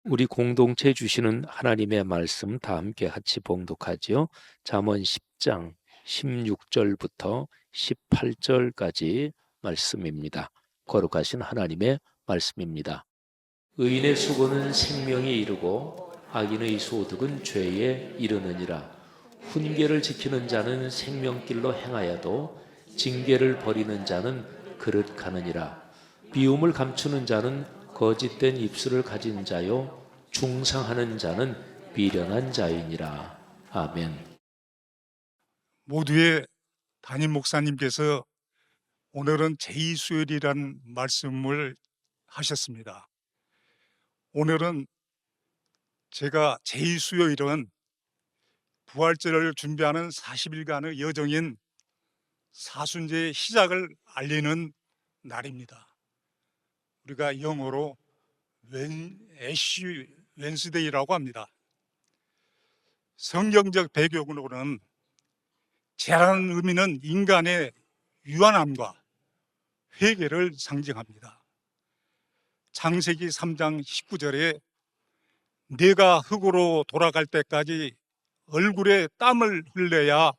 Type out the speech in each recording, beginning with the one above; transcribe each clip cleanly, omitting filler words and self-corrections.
우리 공동체 주시는 하나님의 말씀 다 함께 같이 봉독하지요. 잠언 10장 16절부터 18절까지 말씀입니다. 거룩하신 하나님의 말씀입니다. 의인의 수고는 생명에 이르고 악인의 소득은 죄에 이르느니라. 훈계를 지키는 자는 생명길로 행하여도 징계를 버리는 자는 그릇 가느니라. 비움을 감추는 자는 거짓된 입술을 가진 자요 중상하는 자는 비련한 자이니라. 아멘. 모두의 담임 목사님께서 오늘은 제2수요일이라는 말씀을 하셨습니다. 오늘은 제가 제2수요일은 부활절을 준비하는 40일간의 여정인 사순제의 시작을 알리는 날입니다. 우리가 영어로 애쉬 웬스데이라고 합니다. 성경적 배경으로는 죄라는 의미는 인간의 유한함과 회개를 상징합니다. 창세기 3장 19절에 내가 흙으로 돌아갈 때까지 얼굴에 땀을 흘려야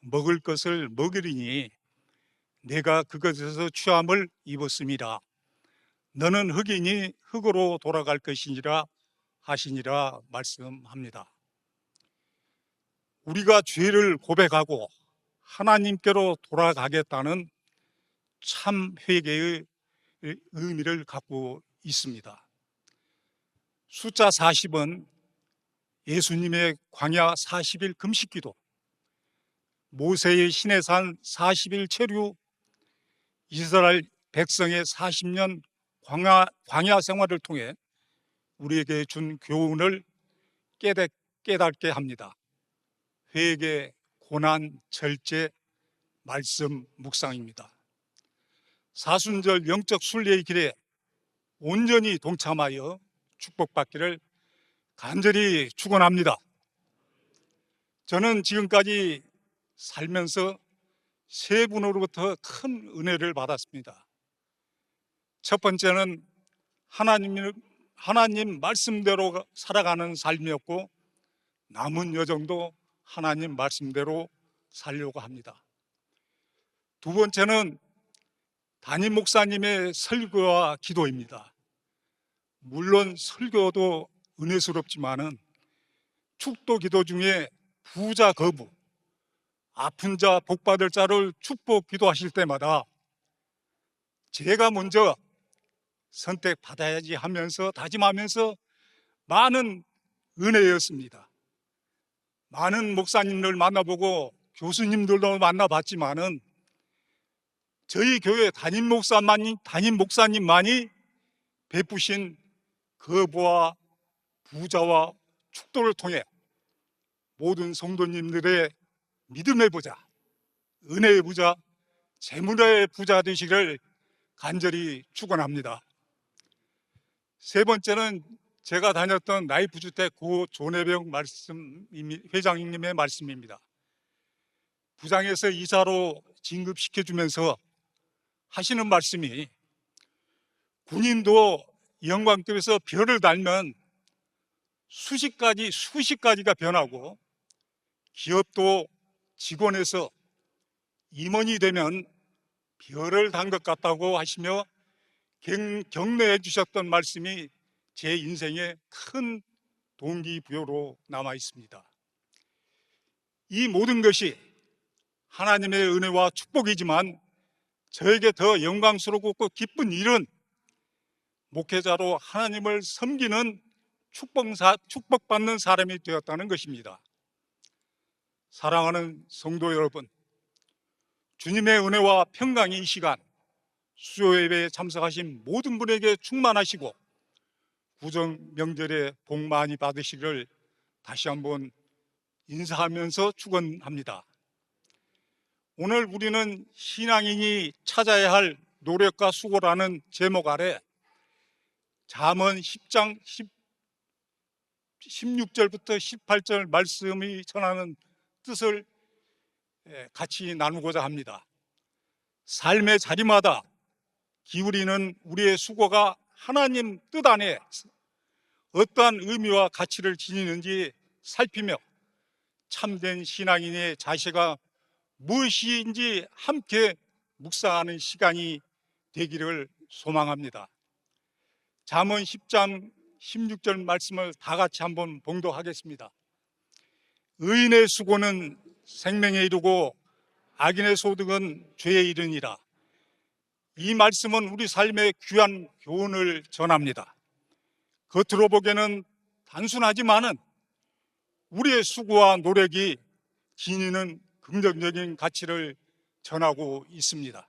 먹을 것을 먹으리니 내가 그것에서 취함을 입었음이라. 너는 흙이니 흙으로 돌아갈 것이니라 하시니라 말씀합니다. 우리가 죄를 고백하고 하나님께로 돌아가겠다는 참 회개의 의미를 갖고 있습니다. 숫자 40은 예수님의 광야 40일 금식기도, 모세의 시내산 40일 체류, 이스라엘 백성의 40년 광야 생활을 통해 우리에게 준 교훈을 깨닫게 합니다. 회개, 고난, 절제, 말씀, 묵상입니다. 사순절 영적 순례의 길에 온전히 동참하여 축복받기를 간절히 축원합니다. 저는 지금까지 살면서 세 분으로부터 큰 은혜를 받았습니다. 첫 번째는 하나님 말씀대로 살아가는 삶이었고, 남은 여정도 하나님 말씀대로 살려고 합니다. 두 번째는 담임 목사님의 설교와 기도입니다. 물론 설교도 은혜스럽지만은 축도 기도 중에 부자 거부, 아픈 자 복받을 자를 축복 기도하실 때마다 제가 먼저 선택받아야지 하면서 다짐하면서 많은 은혜였습니다. 많은 목사님들 만나보고 교수님들도 만나봤지만은 저희 교회 담임 목사님만이 베푸신 거부와 부자와 축도를 통해 모든 성도님들의 믿음의 부자, 은혜의 부자, 재물의 부자 되시기를 간절히 축원합니다. 세 번째는 제가 다녔던 라이프주택 고 조내병 회장님의 말씀입니다. 부장에서 이사로 진급시켜주면서 하시는 말씀이, 군인도 영광급에서 별을 달면 수십 가지가 변하고, 기업도 직원에서 임원이 되면 별을 단 것 같다고 하시며 격려해 주셨던 말씀이 제 인생의 큰 동기부여로 남아 있습니다. 이 모든 것이 하나님의 은혜와 축복이지만 저에게 더 영광스럽고 기쁜 일은 목회자로 하나님을 섬기는 축복받는 사람이 되었다는 것입니다. 사랑하는 성도 여러분, 주님의 은혜와 평강이 이 시간 수요예배에 참석하신 모든 분에게 충만하시고 구정 명절에 복 많이 받으시기를 다시 한번 인사하면서 축원합니다. 오늘 우리는 신앙인이 찾아야 할 노력과 수고라는 제목 아래 잠언 10장 16절부터 18절 말씀이 전하는 뜻을 같이 나누고자 합니다. 삶의 자리마다 기울이는 우리의 수고가 하나님 뜻 안에 어떠한 의미와 가치를 지니는지 살피며 참된 신앙인의 자세가 무엇인지 함께 묵상하는 시간이 되기를 소망합니다. 잠언 10장 16절 말씀을 다 같이 한번 봉독하겠습니다. 의인의 수고는 생명에 이르고 악인의 소득은 죄에 이르니라. 이 말씀은 우리 삶의 귀한 교훈을 전합니다. 겉으로 보기에는 단순하지만은 우리의 수고와 노력이 지니는 긍정적인 가치를 전하고 있습니다.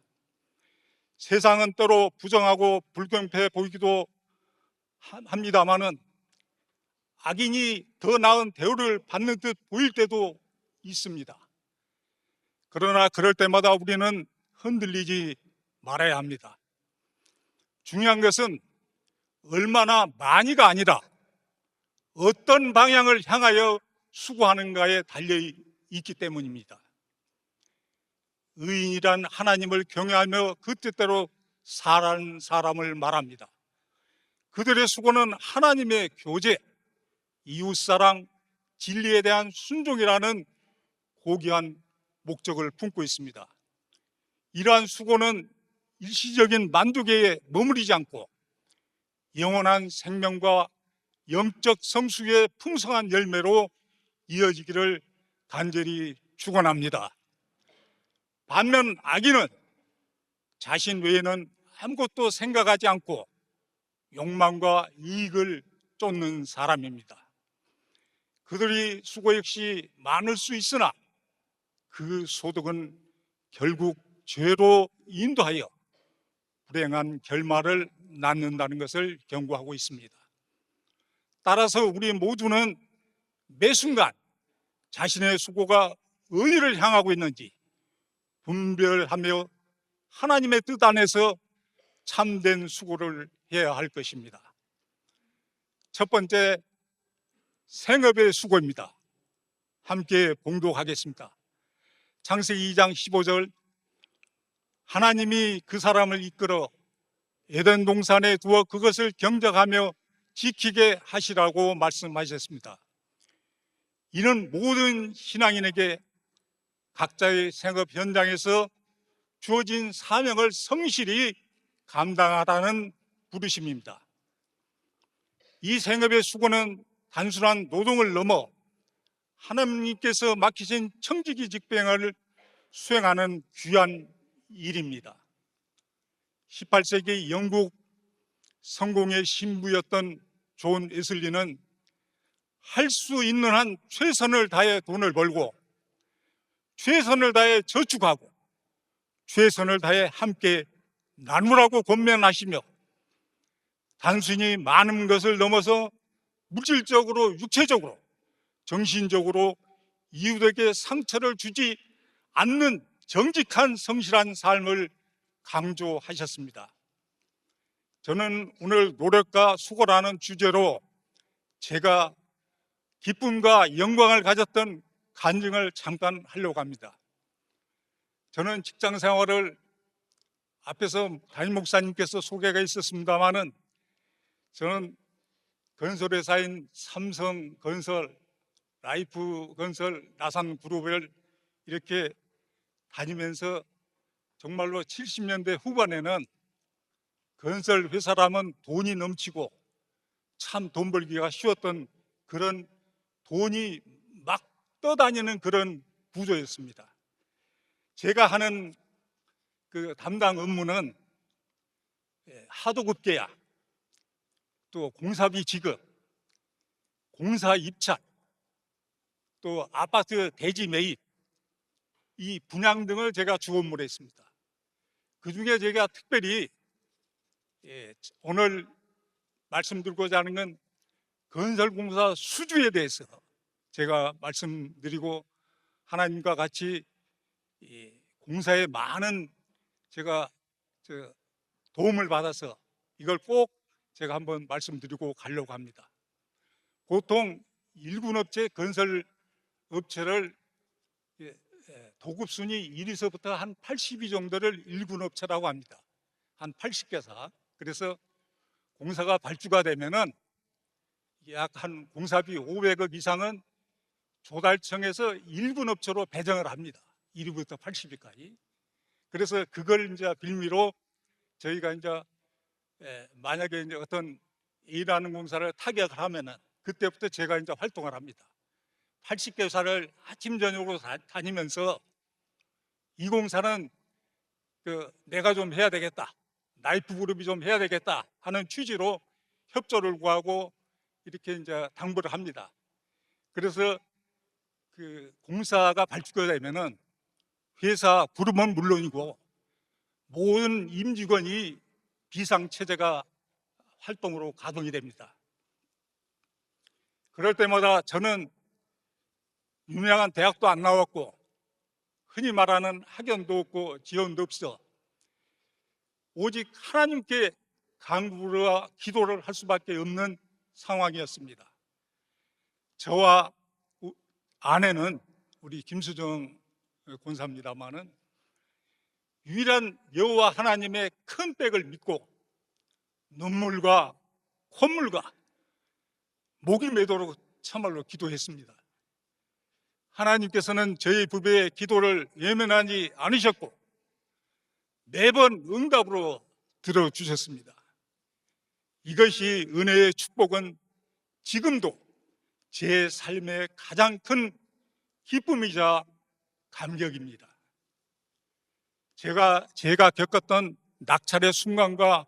세상은 때로 부정하고 불공평해 보이기도 합니다마는 악인이 더 나은 대우를 받는 듯 보일 때도 있습니다. 그러나 그럴 때마다 우리는 흔들리지 말아야 합니다. 중요한 것은 얼마나 많이가 아니라 어떤 방향을 향하여 수고하는가에 달려 있기 때문입니다. 의인이란 하나님을 경외하며 그 뜻대로 살아가는 사람을 말합니다. 그들의 수고는 하나님의 교제, 이웃사랑, 진리에 대한 순종이라는 고귀한 목적을 품고 있습니다. 이러한 수고는 일시적인 만족에 머무르지 않고 영원한 생명과 영적 성숙의 풍성한 열매로 이어지기를 간절히 축원합니다. 반면 악인은 자신 외에는 아무것도 생각하지 않고 욕망과 이익을 쫓는 사람입니다. 그들이 수고 역시 많을 수 있으나 그 소득은 결국 죄로 인도하여 불행한 결말을 낳는다는 것을 경고하고 있습니다. 따라서 우리 모두는 매 순간 자신의 수고가 어디를 향하고 있는지 분별하며 하나님의 뜻 안에서 참된 수고를 해야 할 것입니다. 첫 번째, 생업의 수고입니다. 함께 봉독하겠습니다. 창세기 2장 15절, 하나님이 그 사람을 이끌어 에덴 동산에 두어 그것을 경작하며 지키게 하시라고 말씀하셨습니다. 이는 모든 신앙인에게 각자의 생업 현장에서 주어진 사명을 성실히 감당하라는 부르심입니다. 이 생업의 수고는 단순한 노동을 넘어 하나님께서 맡기신 청지기 직분을 수행하는 귀한 일입니다. 18세기 영국 성공의 신부였던 존 웨슬리는 할 수 있는 한 최선을 다해 돈을 벌고 최선을 다해 저축하고 최선을 다해 함께 나누라고 권면하시며 단순히 많은 것을 넘어서 물질적으로, 육체적으로, 정신적으로 이웃에게 상처를 주지 않는 정직한 성실한 삶을 강조하셨습니다. 저는 오늘 노력과 수고라는 주제로 제가 기쁨과 영광을 가졌던 간증을 잠깐 하려고 합니다. 저는 직장 생활을 앞에서 담임 목사님께서 소개가 있었습니다마는 저는 건설회사인 삼성건설, 라이프건설, 나산그룹을 이렇게 다니면서 정말로 70년대 후반에는 건설회사라면 돈이 넘치고 참 돈 벌기가 쉬웠던 그런 돈이 막 떠다니는 그런 구조였습니다. 제가 하는 그 담당 업무는 하도급 계약, 또 공사비 지급, 공사 입찰, 또 아파트 대지 매입, 이 분양 등을 제가 주 업무로 했습니다. 그중에 제가 특별히 오늘 말씀드리고자 하는 건 건설공사 수주에 대해서 제가 말씀드리고 하나님과 같이 공사에 많은 제가 도움을 받아서 이걸 꼭 제가 한번 말씀드리고 가려고 합니다. 보통 일군업체 건설업체를 도급순위 1위서부터 한 80위 정도를 일군업체라고 합니다. 한 80개사. 그래서 공사가 발주가 되면은 약 한 공사비 500억 이상은 조달청에서 1군 업체로 배정을 합니다. 1위부터 80위까지. 그래서 그걸 이제 빌미로 저희가 이제 만약에 이제 어떤 A라는 공사를 타격을 하면은 그때부터 제가 이제 활동을 합니다. 80개사를 아침 저녁으로 다니면서 이 공사는 내가 좀 해야 되겠다, 나이프 그룹이 좀 해야 되겠다 하는 취지로 협조를 구하고 이렇게 이제 당부를 합니다. 그래서 그 공사가 발주되면은 회사 그룹은 물론이고 모든 임직원이 비상체제가 활동으로 가동이 됩니다. 그럴 때마다 저는 유명한 대학도 안 나왔고 흔히 말하는 학연도 없고 지원도 없어 오직 하나님께 간구와 기도를 할 수밖에 없는 상황이었습니다. 저와 아내는 우리 김수정 권사입니다마는 유일한 여호와 하나님의 큰 백을 믿고 눈물과 콧물과 목이 메도록 참말로 기도했습니다. 하나님께서는 저희 부부의 기도를 외면하지 않으셨고 매번 응답으로 들어주셨습니다. 이것이 은혜의 축복은 지금도 제 삶의 가장 큰 기쁨이자 감격입니다. 제가 겪었던 낙찰의 순간과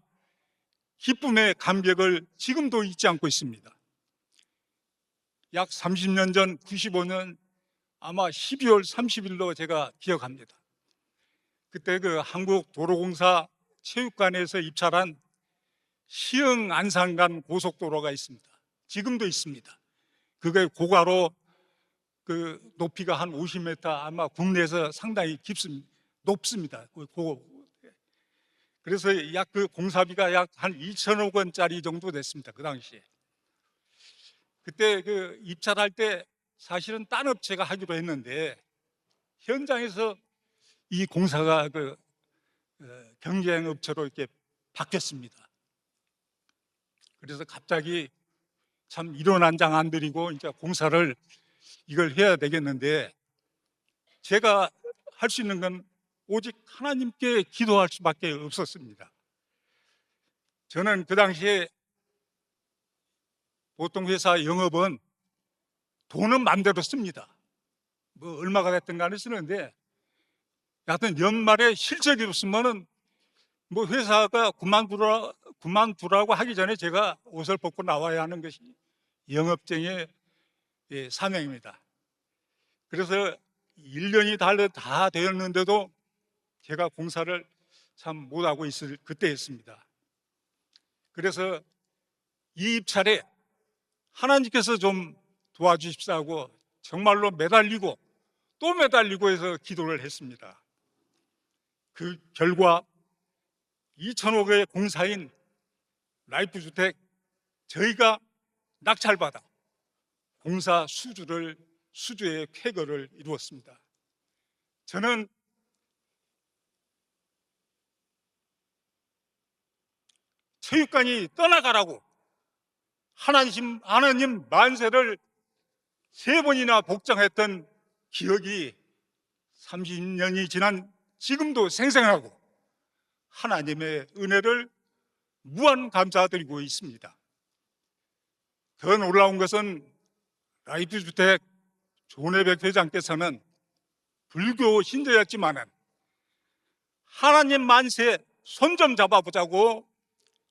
기쁨의 감격을 지금도 잊지 않고 있습니다. 약 30년 전 95년 아마 12월 30일로 제가 기억합니다. 그때 그 한국도로공사 체육관에서 입찰한 시흥 안산간 고속도로가 있습니다. 지금도 있습니다. 그게 고가로 그 높이가 한 50m, 아마 국내에서 상당히 높습니다. 그래서 약 그 공사비가 약 한 2천억 원짜리 정도 됐습니다. 그 당시에. 그때 그 입찰할 때 사실은 딴 업체가 하기로 했는데 현장에서 이 공사가 경쟁 업체로 이렇게 바뀌었습니다. 그래서 갑자기 참 이런 한 장 안 드리고 이제 공사를 이걸 해야 되겠는데 제가 할 수 있는 건 오직 하나님께 기도할 수밖에 없었습니다. 저는 그 당시에 보통 회사 영업은 돈은 마음대로 씁니다. 뭐 얼마가 됐든 간에 쓰는데 하여튼 연말에 실적이 없으면은 뭐 회사가 그만두라고 하기 전에 제가 옷을 벗고 나와야 하는 것이 영업쟁의 사명입니다. 그래서 1년이 다 되었는데도 제가 공사를 참 못하고 있을 그때였습니다. 그래서 이 입찰에 하나님께서 좀 도와주십사 하고 정말로 매달리고 또 매달리고 해서 기도를 했습니다. 그 결과 2천억의 공사인 라이프주택 저희가 낙찰받아 공사 수주의 쾌거를 이루었습니다. 저는 체육관이 떠나가라고 하나님 만세를 3번이나 복장했던 기억이 30년이 지난 지금도 생생하고 하나님의 은혜를 무한 감사드리고 있습니다. 더 놀라운 것은 라이프주택 존혜백 회장께서는 불교 신자였지만은 하나님 만세 손 좀 잡아보자고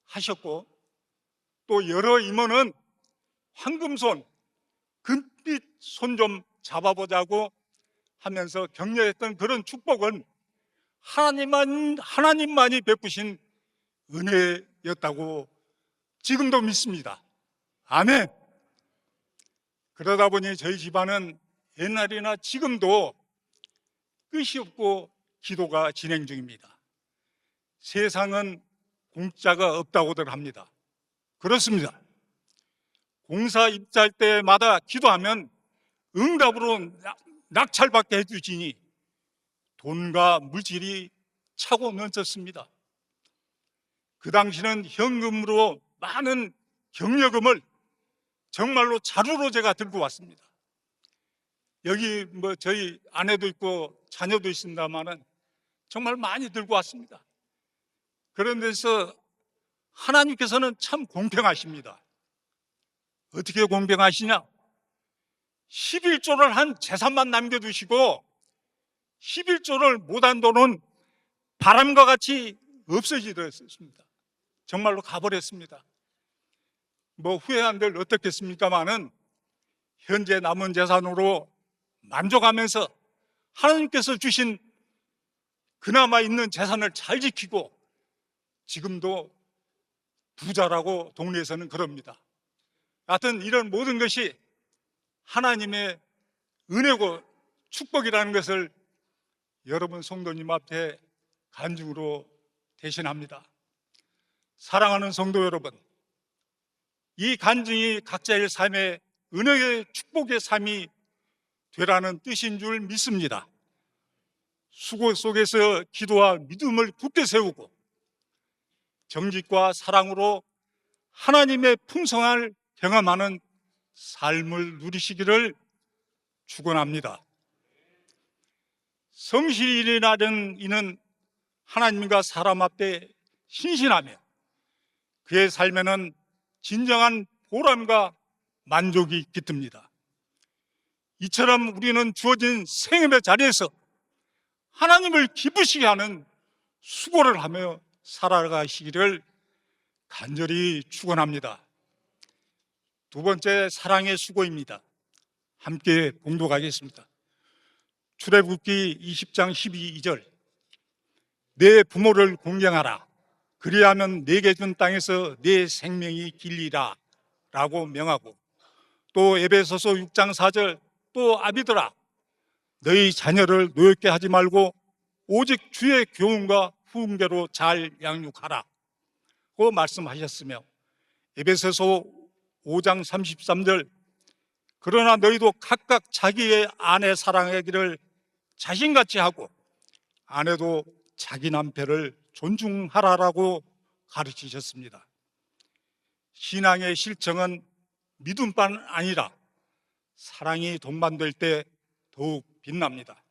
하셨고 또 여러 임원은 황금손 금빛 손 좀 잡아보자고 하면서 격려했던 그런 축복은 하나님만이 베푸신 은혜였다고 지금도 믿습니다. 아멘. 그러다 보니 저희 집안은 옛날이나 지금도 끝이 없고 기도가 진행 중입니다. 세상은 공짜가 없다고들 합니다. 그렇습니다. 공사 입찰 때마다 기도하면 응답으로 낙찰받게 해주시니 돈과 물질이 차고 넘쳤습니다. 그 당시는 현금으로 많은 경력금을 정말로 자루로 제가 들고 왔습니다. 여기 뭐 저희 아내도 있고 자녀도 있습니다만은 정말 많이 들고 왔습니다. 그런 데서 하나님께서는 참 공평하십니다. 어떻게 공평하시냐? 11조를 한 재산만 남겨두시고 11조를 못한 돈은 바람과 같이 없어지셨습니다. 정말로 가버렸습니다. 뭐 후회한들 어떻겠습니까마는 현재 남은 재산으로 만족하면서 하나님께서 주신 그나마 있는 재산을 잘 지키고 지금도 부자라고 동네에서는 그럽니다. 하여튼 이런 모든 것이 하나님의 은혜고 축복이라는 것을 여러분 성도님 앞에 간증으로 대신합니다. 사랑하는 성도 여러분, 이 간증이 각자의 삶에 은혜의 축복의 삶이 되라는 뜻인 줄 믿습니다. 수고 속에서 기도와 믿음을 굳게 세우고 정직과 사랑으로 하나님의 풍성함을 경험하는 삶을 누리시기를 축원합니다. 성실이라는 이는 하나님과 사람 앞에 신실하며 그의 삶에는 진정한 보람과 만족이 깃듭니다. 이처럼 우리는 주어진 생업의 자리에서 하나님을 기쁘시게 하는 수고를 하며 살아가시기를 간절히 축원합니다. 두 번째, 사랑의 수고입니다. 함께 봉독하겠습니다. 출애굽기 20장 12절, 내 부모를 공경하라. 그리하면 내게 준 땅에서 내 생명이 길리라 라고 명하고, 또 에베소서 6장 4절, 또 아비들아 너희 자녀를 노엽게 하지 말고 오직 주의 교훈과 훈계로 잘 양육하라 고 말씀하셨으며, 에베소서 5장 33절, 그러나 너희도 각각 자기의 아내 사랑하기를 자신같이 하고 아내도 자기 남편을 존중하라라고 가르치셨습니다. 신앙의 실정은 믿음뿐 아니라 사랑이 동반될 때 더욱 빛납니다.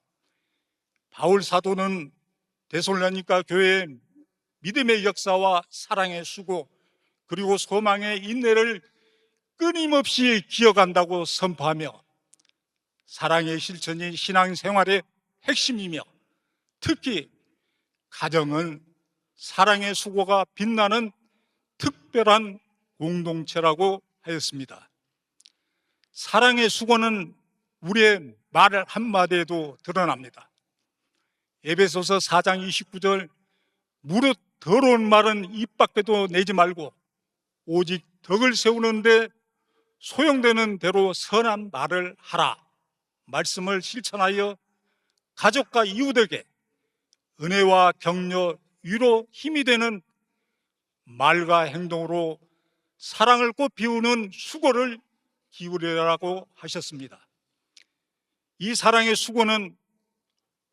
바울 사도는 데살로니가 교회의 믿음의 역사와 사랑의 수고 그리고 소망의 인내를 끊임없이 기억한다고 선포하며, 사랑의 실천이 신앙생활의 핵심이며 특히 가정은 사랑의 수고가 빛나는 특별한 공동체라고 하였습니다. 사랑의 수고는 우리의 말 한마디에도 드러납니다. 에베소서 4장 29절, 무릇 더러운 말은 입 밖에도 내지 말고 오직 덕을 세우는데 소용되는 대로 선한 말을 하라 말씀을 실천하여 가족과 이웃에게 은혜와 격려, 위로, 힘이 되는 말과 행동으로 사랑을 꽃 피우는 수고를 기울이라고 하셨습니다. 이 사랑의 수고는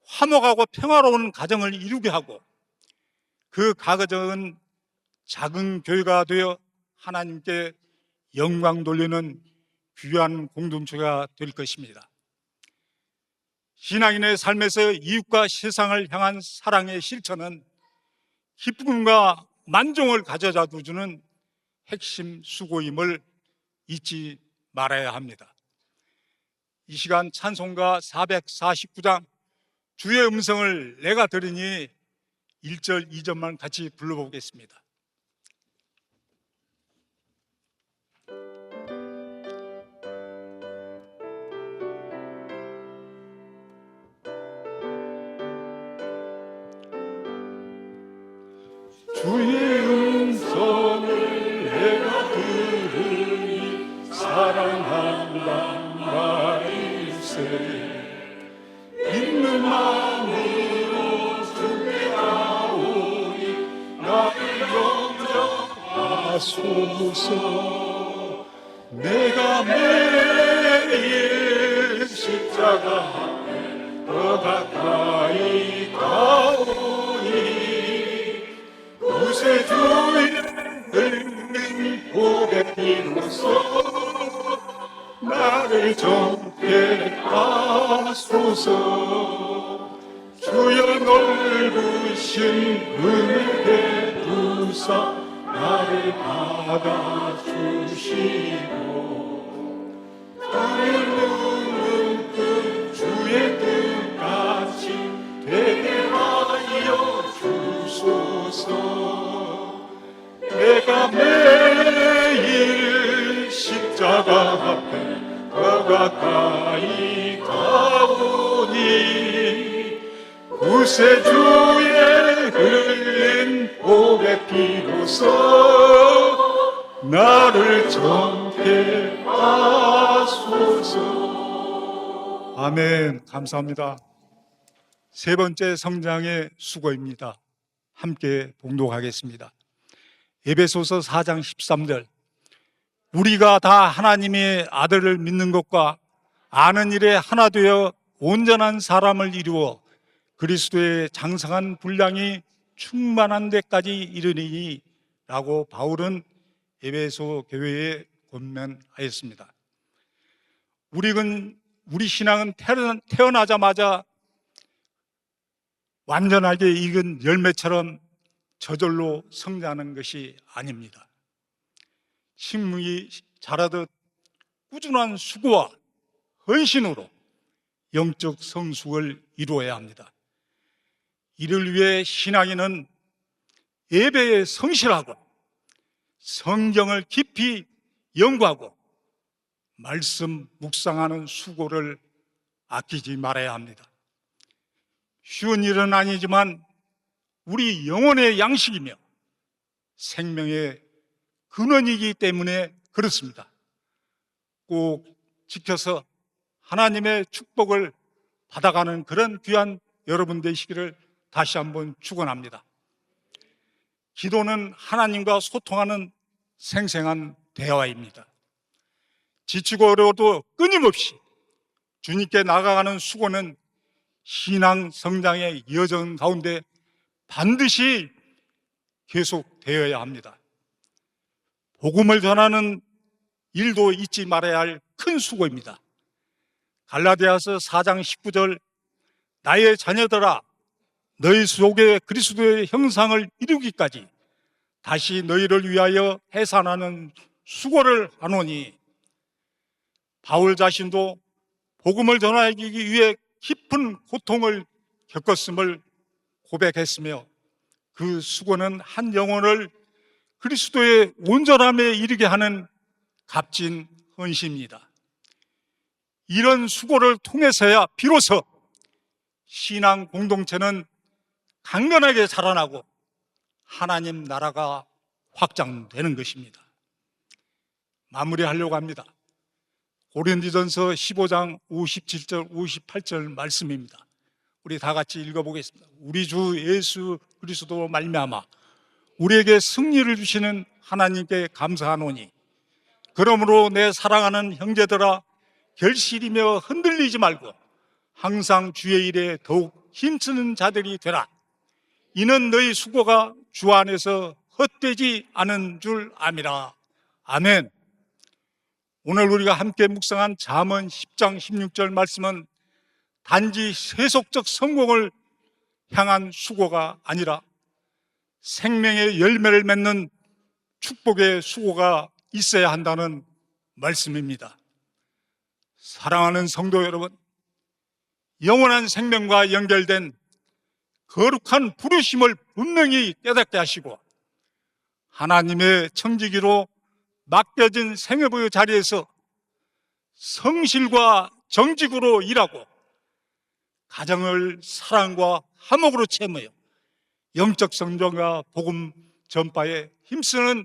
화목하고 평화로운 가정을 이루게 하고 그 가정은 작은 교회가 되어 하나님께 영광 돌리는 귀한 공동체가 될 것입니다. 신앙인의 삶에서 이웃과 세상을 향한 사랑의 실천은 기쁨과 만족을 가져다 주는 핵심 수고임을 잊지 말아야 합니다. 이 시간 찬송가 449장 주의 음성을 내가 들으니 1절, 2절만 같이 불러보겠습니다. 주의 음성을 내가 들으니 사랑한다 말일세. 믿는 마음으로 주께 나오니 나를 영접하소서. 내가 매일 십자가 더 가까이 가오니 구세주의 흘린 보배 비로소 주사 나를 받아주시고 나를 누는 뜻 주의 뜻같이 되게 하여 주소서. 내가 매일 십자가 앞에 더 가까이 가오니 구세주의 흘린 보배 피로써 나를 정케 하소서. 아멘. 감사합니다. 세 번째 성장의 수고입니다. 함께 봉독하겠습니다. 에베소서 4장 13절. 우리가 다 하나님의 아들을 믿는 것과 아는 일에 하나 되어 온전한 사람을 이루어 그리스도의 장성한 분량이 충만한 데까지 이르니 라고 바울은 에베소 교회에 권면하였습니다. 우리 신앙은 태어나자마자 완전하게 익은 열매처럼 저절로 성장하는 것이 아닙니다. 식물이 자라듯 꾸준한 수고와 헌신으로 영적 성숙을 이루어야 합니다. 이를 위해 신앙인은 예배에 성실하고 성경을 깊이 연구하고 말씀 묵상하는 수고를 아끼지 말아야 합니다. 쉬운 일은 아니지만 우리 영혼의 양식이며 생명의 근원이기 때문에 그렇습니다. 꼭 지켜서 하나님의 축복을 받아가는 그런 귀한 여러분 되시기를 다시 한번 축원합니다. 기도는 하나님과 소통하는 생생한 대화입니다. 지치고 어려워도 끊임없이 주님께 나아가는 수고는 신앙 성장의 여정 가운데 반드시 계속되어야 합니다. 복음을 전하는 일도 잊지 말아야 할 큰 수고입니다. 갈라디아서 4장 19절. 나의 자녀들아 너희 속에 그리스도의 형상을 이루기까지 다시 너희를 위하여 해산하는 수고를 하노니. 바울 자신도 복음을 전하기 위해 깊은 고통을 겪었음을 고백했으며 그 수고는 한 영혼을 그리스도의 온전함에 이르게 하는 값진 헌신입니다. 이런 수고를 통해서야 비로소 신앙 공동체는 강건하게 자라나고 하나님 나라가 확장되는 것입니다. 마무리하려고 합니다. 고린도전서 15장 57절 58절 말씀입니다. 우리 다 같이 읽어보겠습니다. 우리 주 예수 그리스도로 말미암아 우리에게 승리를 주시는 하나님께 감사하노니 그러므로 내 사랑하는 형제들아 결실이며 흔들리지 말고 항상 주의 일에 더욱 힘쓰는 자들이 되라. 이는 너희 수고가 주 안에서 헛되지 않은 줄 암이라. 아멘. 오늘 우리가 함께 묵상한 잠언 10장 16절 말씀은 단지 세속적 성공을 향한 수고가 아니라 생명의 열매를 맺는 축복의 수고가 있어야 한다는 말씀입니다. 사랑하는 성도 여러분, 영원한 생명과 연결된 거룩한 부르심을 분명히 깨닫게 하시고 하나님의 청지기로 맡겨진 생애부의 자리에서 성실과 정직으로 일하고 가정을 사랑과 화목으로 채무여 영적 성장과 복음 전파에 힘쓰는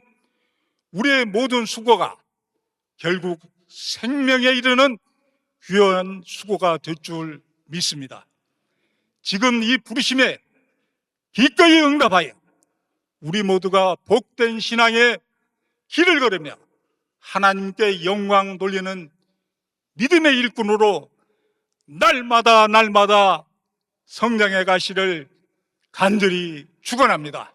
우리의 모든 수고가 결국 생명에 이르는 귀한 수고가 될 줄 믿습니다. 지금 이 부르심에 기꺼이 응답하여 우리 모두가 복된 신앙의 길을 걸으며 하나님께 영광 돌리는 믿음의 일꾼으로 날마다 성장해 가시를 간절히 축원합니다.